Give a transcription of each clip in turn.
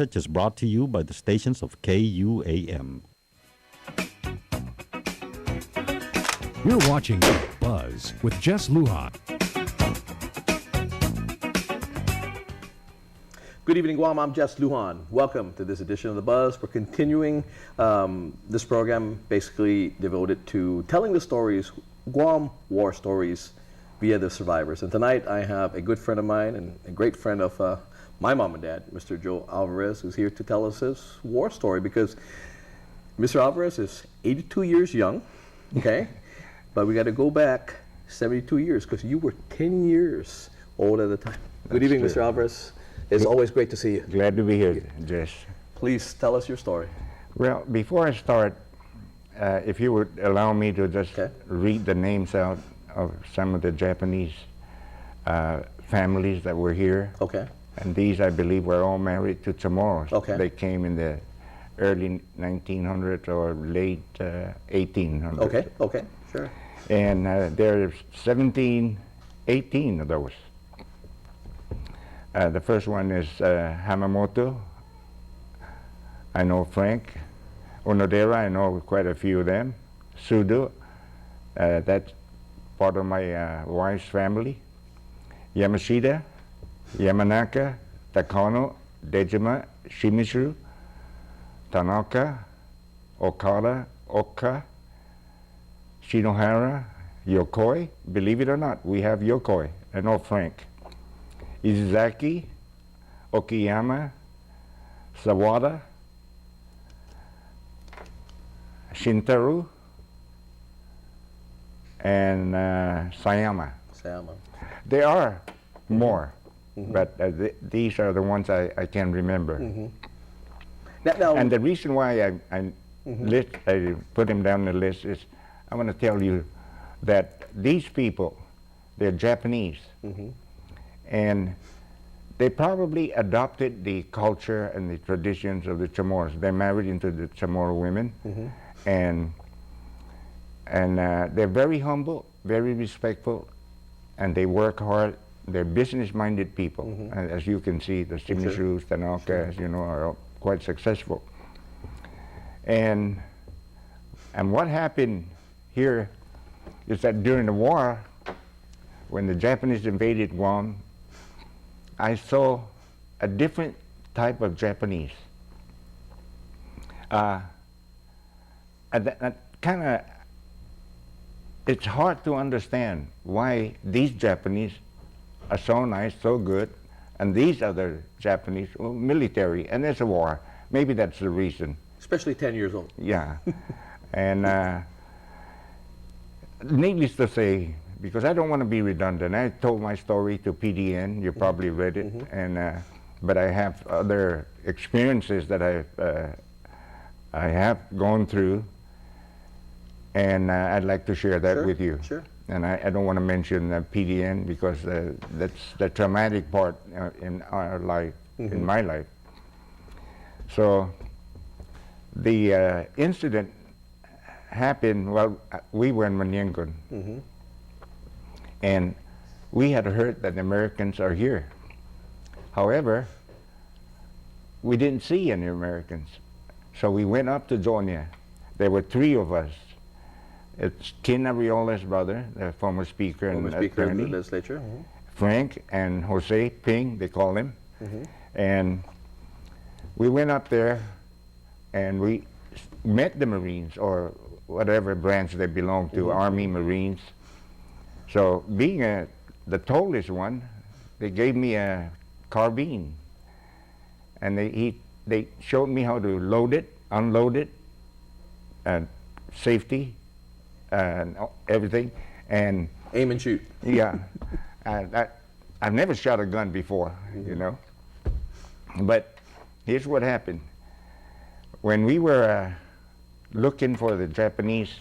message is brought to you by the stations of KUAM. You're watching Buzz with Jess Lujan. Good evening, Guam. I'm Jess Lujan. Welcome to this edition of The Buzz. We're continuing this program basically devoted to telling the stories, Guam war stories, via the survivors. And tonight I have a good friend of mine and a great friend of my mom and dad, Mr. Joe Alvarez, who's here to tell us his war story, because Mr. Alvarez is 82 years young, okay? But we got to go back 72 years because you were 10 years old at the time. Good evening, Mr. Alvarez. It's always great to see you. Glad to be here, Jess. Please tell us your story. Well, before I start, if you would allow me to just read the names out of some of the Japanese families that were here. Okay. And these, I believe, were all married to Chamorros. Okay. They came in the early 1900s or late 1800s. Okay, okay, sure. And there are 18 of those. The first one is Hamamoto. I know Frank. Onodera, I know quite a few of them. Sudo, that's part of my wife's family. Yamashita, Yamanaka, Takano, Dejima, Shimizu, Tanaka, Okada, Oka, Shinohara, Yokoi. Believe it or not, we have Yokoi. I know Frank. Izaki, Okiyama, Sawada, Shintaro, and Sayama. There are more, but these are the ones I can remember. Now, and the reason why I put them down the list is I want to tell you that these people, they're Japanese, and they probably adopted the culture and the traditions of the Chamorros. They married into the Chamorro women, and they're very humble, very respectful, and they work hard. They're business-minded people. As you can see, the Shimizus, Tanaka, as you know, are quite successful. And what happened here is that during the war, when the Japanese invaded Guam, I saw a different type of Japanese. And that kind of, it's hard to understand why these Japanese are so nice, so good, and these other Japanese, well, military, and there's a war. Maybe that's the reason. Especially 10 years old. Yeah. And needless to say, because I don't want to be redundant, I told my story to PDN, you probably read it, and but I have other experiences that I have gone through, and I'd like to share that with you. Sure. And I don't want to mention PDN because that's the traumatic part in our life, in my life. So the incident happened, well, we were in Manyengon, and we had heard that the Americans are here. However, we didn't see any Americans. So we went up to Jonia. There were 3 of us. It's Ken Arriola's brother, the former speaker and attorney, of the legislature. Frank and Jose Ping, they call him. And we went up there and we met the Marines, or whatever branch they belong to, Army, Marines. So being the tallest one, they gave me a carbine. And they showed me how to load it, unload it, and safety, and everything, and aim and shoot. Yeah, I've never shot a gun before, you know. But here's what happened. When we were looking for the Japanese,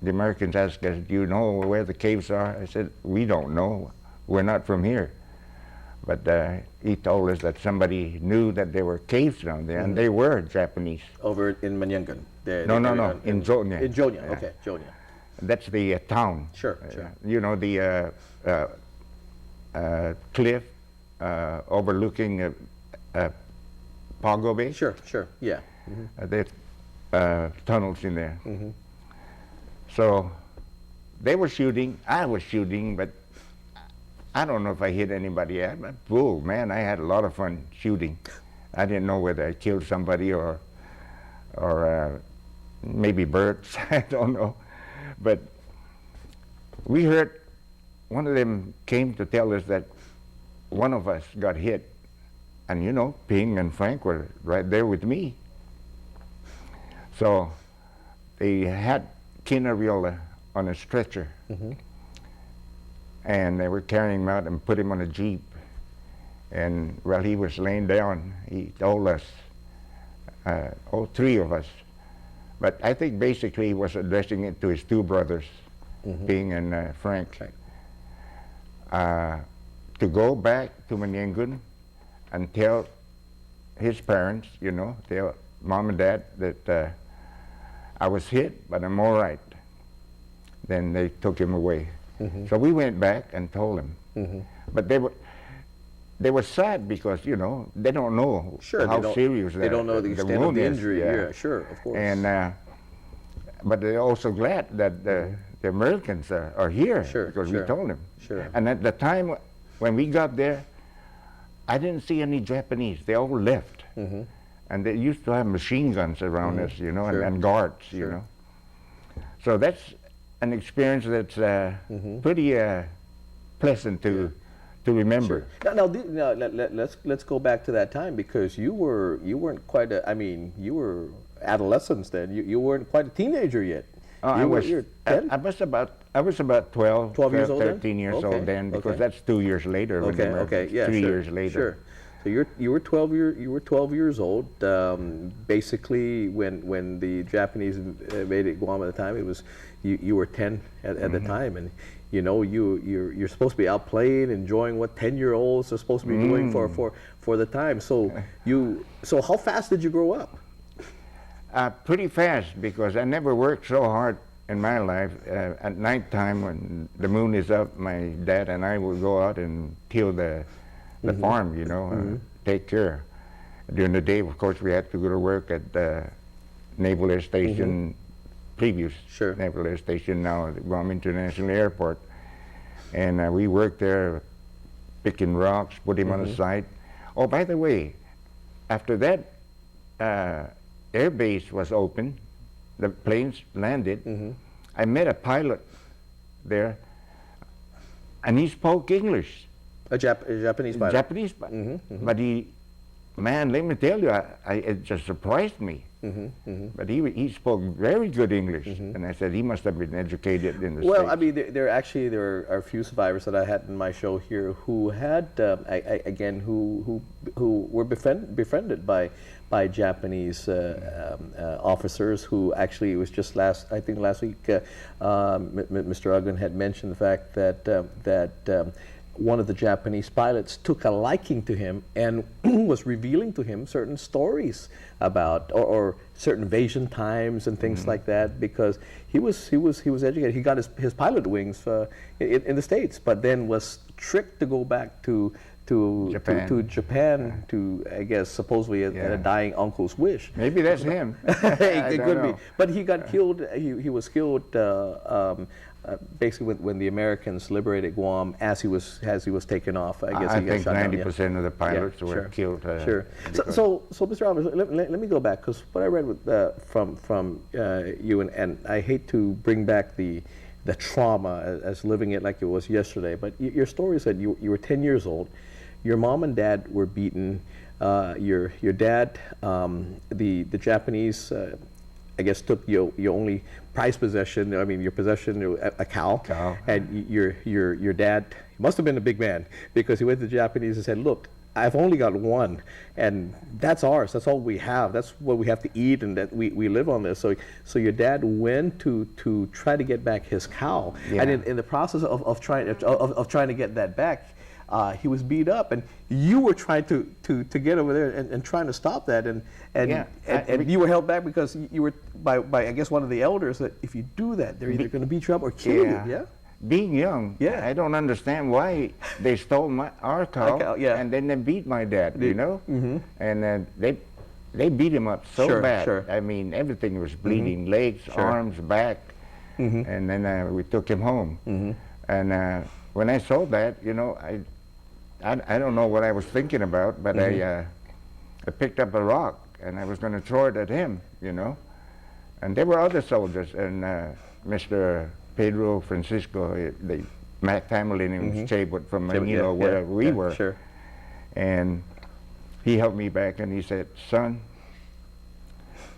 the Americans asked us, "Do you know where the caves are?" I said, "We don't know. We're not from here." But he told us that somebody knew that there were caves down there, and they were Japanese. Over in Manyengon? No, in Jonia. In Jonia, okay, Jonia. That's the town. Sure, sure. You know, the cliff overlooking Pago Bay. Sure, yeah. There's tunnels in there. So they were shooting, I was shooting, but I don't know if I hit anybody. Man, I had a lot of fun shooting. I didn't know whether I killed somebody or maybe birds, I don't know. But we heard one of them came to tell us that one of us got hit. And you know, Ping and Frank were right there with me. So they had Kinariola on a stretcher. And they were carrying him out and put him on a Jeep. And while he was laying down, he told us, all three of us, but I think basically he was addressing it to his two brothers, Ping and Frank, to go back to Manyangun and tell his parents, you know, tell mom and dad that I was hit, but I'm all right. Then they took him away. So we went back and told him. But they were sad because, you know, they don't know how serious they don't know the extent of the injury. Yeah, sure, of course. And but they're also glad that the Americans are here because we told them. And at the time when we got there, I didn't see any Japanese. They all left. And they used to have machine guns around us, you know, and guards, you know. So that's an experience that's pretty pleasant to remember. Now, let's go back to that time, because you weren't quite a, I mean, you were adolescents then. You weren't quite a teenager yet. I was about 12 years old 13 then? years old then, because that's 2 years later. Yeah, 3 years later. Sure. So you were 12 years old. Basically, when the Japanese invaded Guam at the time, it was you were 10 at the time, and you know you're supposed to be out playing, enjoying what 10-year-olds are supposed to be doing for the time. So how fast did you grow up? Pretty fast, because I never worked so hard in my life. At night time, when the moon is up, my dad and I would go out and till the farm, you know, take care. During the day, of course, we had to go to work at the Naval Air Station, previous Naval Air Station, now at Guam International Airport. And we worked there picking rocks, put him on the site. Oh, by the way, after that, air base was open, the planes landed, I met a pilot there, and he spoke English. A Japanese pilot? Japanese pilot. But man, let me tell you, it just surprised me. But he spoke very good English, and I said he must have been educated in the States. Well, I mean, there are a few survivors that I had in my show here who had, again, who were befriended by Japanese officers who actually, it was just last week, Mr. Uggan had mentioned the fact that one of the Japanese pilots took a liking to him and was revealing to him certain stories about or certain invasion times and things like that, because he was educated. He got his pilot wings in the States, but then was tricked to go back to Japan to, I guess, supposedly at a dying uncle's wish. Maybe that's him. It could be. But he got killed. He was killed basically when the Americans liberated Guam, as he was taken off. I guess I he got think shot down. 90% of the pilots were killed. Sure. So Mr. Roberts, let me go back, because what I read from you, and I hate to bring back the trauma as living it like it was yesterday, but your story said you were 10 years old. Your mom and dad were beaten. Your dad, the Japanese, I guess, took your only prized possession. I mean, your possession, a cow. And your dad, he must have been a big man, because he went to the Japanese and said, "Look, I've only got one, and that's ours. That's all we have. That's what we have to eat, and that we live on this." So your dad went to try to get back his cow, and in the process of trying to get that back, he was beat up, and you were trying to get over there and trying to stop that, and you were held back because you were by I guess one of the elders, that if you do that, they're either going to beat you up or kill you. Yeah. Being young, I don't understand why they stole our cow, and then they beat my dad, you know, and they beat him up so Sure, bad. sure. I mean, everything was bleeding, legs, arms, back. And then we took him home. And when I saw that, you know, I don't know what I was thinking about, but I picked up a rock and I was going to throw it at him, you know. And there were other soldiers, and Mr. Pedro Francisco, the family name was Chabot from Manila, wherever we were. Sure. And he helped me back, and he said, "Son,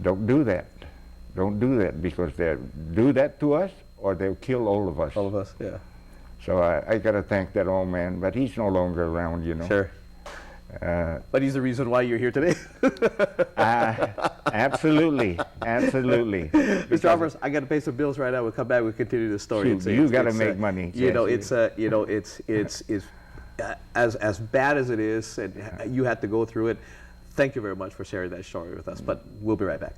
don't do that. Don't do that, because they'll do that to us, or they'll kill all of us." All of us, yeah. So I got to thank that old man, but he's no longer around, you know. Sure. But he's the reason why you're here today. Absolutely, absolutely. Mr. Alvarez, I got to pay some bills right now. We'll come back. We'll continue the story. Shoot, you got to make money. You know, it's as bad as it is, and you had to go through it. Thank you very much for sharing that story with us. But we'll be right back.